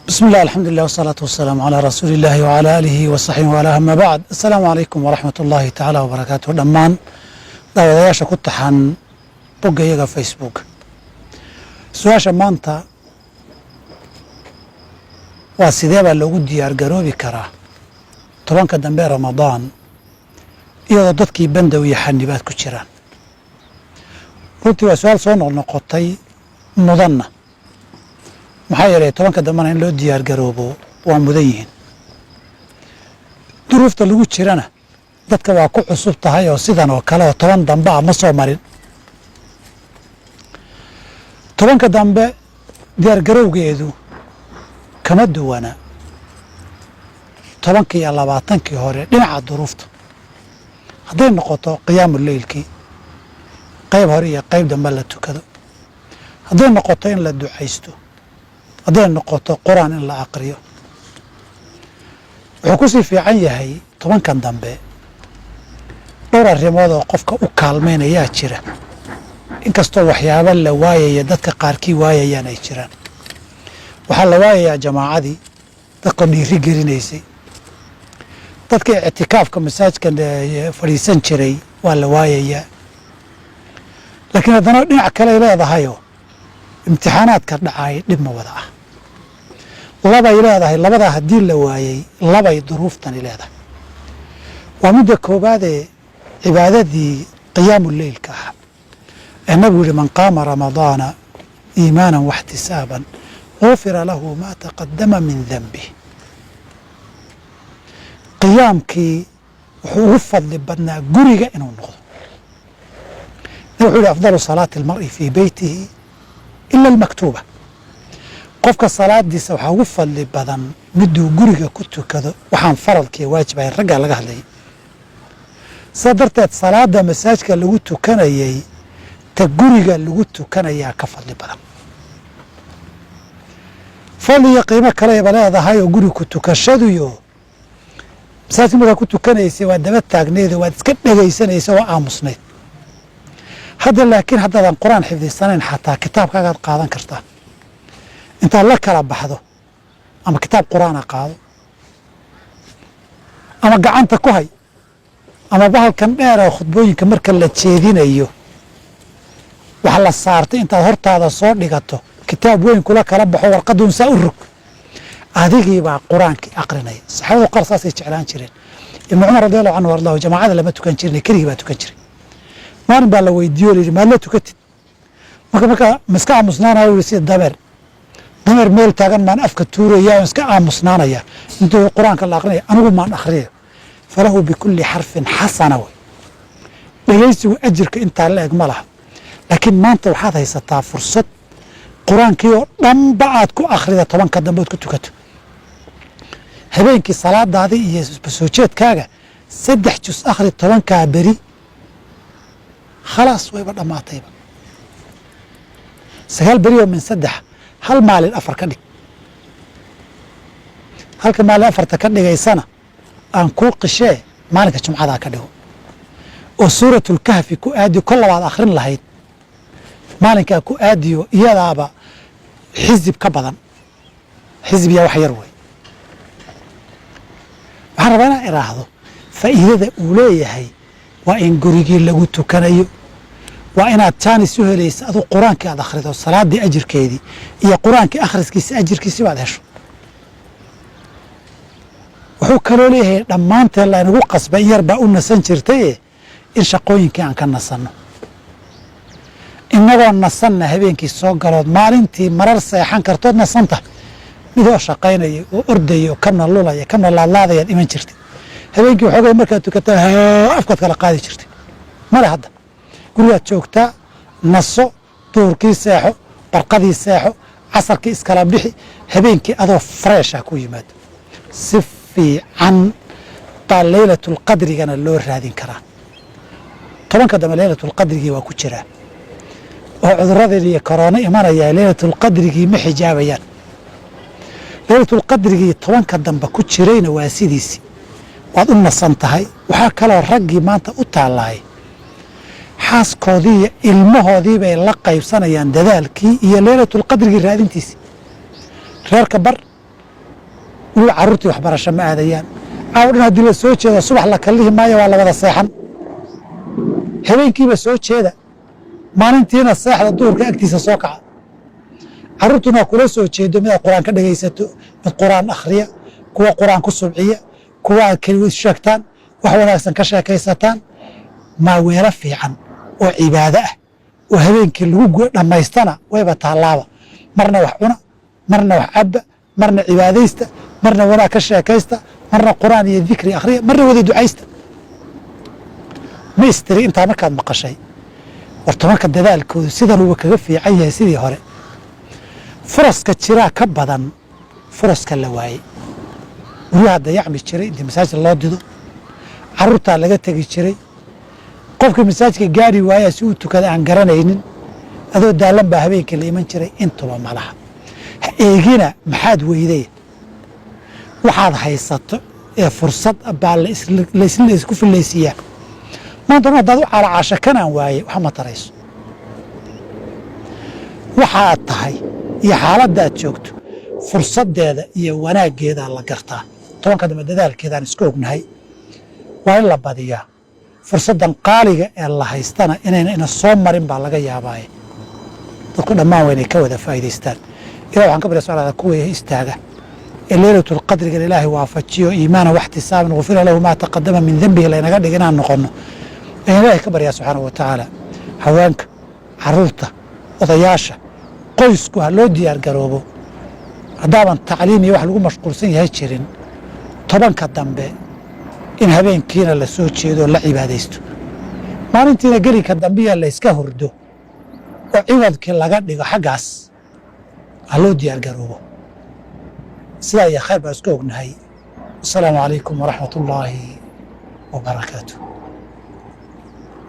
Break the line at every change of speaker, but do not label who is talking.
بسم الله الحمد لله والصلاة والسلام على رسول الله وعلى آله وصحبه وعلى أما بعد السلام عليكم ورحمة الله تعالى وبركاته دمان داوداياشا كتحان بوغا يغا فيسبوك سواشا مانتا واسيديبا لوغو ديار غروبي كرا طبانكا دنبي رمضان إيضا دادكي بندو يحنبات كجيران runtii waa su-aal soo noqnoqotay mudanna maxaa yeelay tobanka dambana in loo diyaar garoobo waa mudan yihiin duruufta lagu jirana dadka waa ku cusub tahay oo sidan oo kale oo toban dambe ah ma soo marin tobanka dambe diyaar garowgeedu kama duwana tobankii iyo labaatankii hore dhinaca duruufta hadday noqoto qiyaamu leylkii qayb hore iyo qayb dambe la tukado hadday noqoto in la ducaysto hadday noqoto quraan in la aqriyo wuxuu ku sii fiican yahay tobankan dambe dhowr arrimood oo qofka u kaalmaynayaa jira inkastoo waxyaaba la waayaya dadka qaarkii waayayaan ay jiraan waxaa la waayayaa jamaacadii dadka dhiiri gelinaysay dadka ictikaafka masaajidka fadhiisan jiray waa la waayayaa laakiin haddana dhinac kale ay leedahayoo imtixaanaadka dhacay dhib ma wada ah labay leedahay labadaa haddii la waayey labay duruuftani leedahay waa midda koowaadee cibaadadii qiyaamu leylka ah ee nabigu yihi man qaama ramadaana iimaanan waxtisaaban gufira lahu maa taqadama min danbih qiyaamkii wuxuu ugu fadli badnaa guriga inuu noqdo wuxuu yihi afdalu salaati almar'i fii beytihi ila almaktuuba qofka salaadiisa waxaa ugu fadli badan miduu guriga ku tukado waxaan faradkiiyo waajib ahayn raggaa laga hadlayay sidaa darteed salaada masaajka lagu tukanayay ta guriga lagu tukanayaa ka fadli badan fadli iyo qiimo kaleyba leedahay oo guriga ku tukashaduyo masaajka markaa ku tukanaysay waa daba taagneedo waad iska dhegaysanaysa waa aamusnayd hadda laakiin haddaadan qur-aan xifdisanayn xataa kitaabkaagaad qaadan kartaa intaad la kala baxdo ama kitaab qur-aana qaado ama gacanta ku hay ama bahalkan dheer oo khudbooyinka marka la jeedinayo wax la saartay intaad hortaada soo dhigato kitaab weyn kula kala baxo warqaduun saa u rog adigiibaa qur-aankii aqrinaya saxaabadu qaar saasay jeclaan jireen ibnu cumar radiallahu canhu ardahu jamaacada lama tukan jirin keligii baa tukan jiray maalin baa la weydiiyo la yidhi maad la tukatid marka miska aamusnaanaya u sida dameer meel taagan maan afka tuuraya oo iska aamusnaanaya intuu qur-aanka la aqrinaya anigu maan akhriyo falahu bikulli xarfin xasana way dhegaysigu ajirka intaa la eg ma laha laakiin maanta waxaad haysataa fursad qur-aankii oo dhanba aad ku akhrida tobanka dambe ood ku tukato habeenkii salaadaadii iyo soo jeedkaaga 3 jus akhri tobankaa beri khalaas wayba dhammaatayba 9 beri oo min 3 hal maalin 4 ka dhig halka maalin 4 ka dhigaysana aan kuu qishee maalinka jumcadaa ka dhigo oo suuratul kahfi ku aadiyo kol labaad akhrin lahayd maalinkaa ku aadiyo iyadaaba xisib ka badan xisib yaa wax yar wey waxaan rabaa inaan iraahdo faa'iidada uu leeyahay waa in gurigii lagu tukanayo waa inaad jaanis u helaysa aduu qur-aankii aad akhrido salaaddii ajirkeedii iyo qur-aankii akhriskiisa ajirkiisi baad hesho wuxuu kaloo leeyahay dhammaanteen laynagu qasbay in yar baa u nasan jirtaye in shaqooyinkii aan ka nasanno innagoo nasanna habeenkii soo galood maalintii marar seexan kartood nasanta midoo shaqaynaya oo ordaya oo kana lulaya kana laadlaadayaad iman jirtay habeenkii waxoogay markaad tukataa afkaad kala qaadi jirtay male hadda gurigaad joogtaa naso duhurkii seexo barqadii seexo casarkii iskala bixi habeenkii adoo freesha ku yimaado si fiican baa leylatulqadrigana loo raadin karaa tobanka dambe leylatulqadrigii waa ku jiraa oo cuduradan iyo korona imanaya leylatulqadrigii ma xijaabayaan leylatulqadrigii tobanka dambe ku jirayna waa sidiisii waad u nasan tahay waxaa kaloo raggii maanta u taallahay xaaskoodii iyo ilmahoodii bay la qaybsanayaan dadaalkii iyo leylatulqadrigii raadintiisii reerka bar weliba carruurtii waxbarasho ma aadayaan caawa dhan haddii la soo jeedo subax la kallihi maayo waa la wada seexan habeenkiiba soo jeeda maalintiina seexda duhurka agtiisa soo kaca carruurtuna kula soo jeedo midaad qur-aan ka dhegaysato mid qur-aan akhriya kuwa qur-aan ku subciya kuwa aad keligood sheegtaan wax wanaagsan ka sheekaysataan maa weelo fiican oo cibaado ah oo habeenkii lagu dhammaystana wayba taallaaba marna wax cuna marna wax cabba marna cibaadaysta marna wanaag ka sheekaysta marna qur'aan iyo dikri akhriya marna wada ducaysta ma istiri intaa markaad maqashay warta marka dadaalkoodu sidan uba kaga fiican yahay sidii hore furaska jiraa ka badan furaska la waayey guryaha dayacmi jiray intii masaajid loo dido carruurtaa laga tegi jiray qofkii masaajidka gaari waayaa si uu tukada aan garanaynin adoo daalan baa habeenkii la iman jiray intuba malaha ha eegina maxaad weyday waxaad haysato ee fursad baa laysku fillaysiiyaa maanta haddaad u calacaasha kanaan waaye wax ma tarayso waxaad tahay iyo xaaladdaad joogto fursaddeeda iyo wanaaggeedaa la gartaa tobanka dambe dadaalkeedaan isku ognahay waa in la badiyaa fursaddan qaaliga ee la haystana inayna ina soo marin baa laga yaabaaye dadku dhammaan waa inay ka wada faa'iidaystaan ilah waxaan ka barya subxana kuwa istaaga ee leylatulqadrigan ilaahay waafajiyo iimaana waxtisaaban gufira lahu maa taqadama min dembihi laynaga dhig inaan noqonno ayaan ilaahay ka baryaa subxaana wa tacaala haweenka carruurta odayaasha qoysku ha loo diyaar garoobo haddaaban tacliim iyo wax lagu mashquulsan yahay jirin tobanka dambe in habeenkiina la soo jeedo oo la cibaadaysto maalintiina gelinka dambiya la yska hurdo oo ciwadkii laga dhigo xaggaas ha loo diyaar garoobo sidaa iyo khayr baan isku ognahay wasalaamu calaykum waraxmat ullaahi wabarakaatu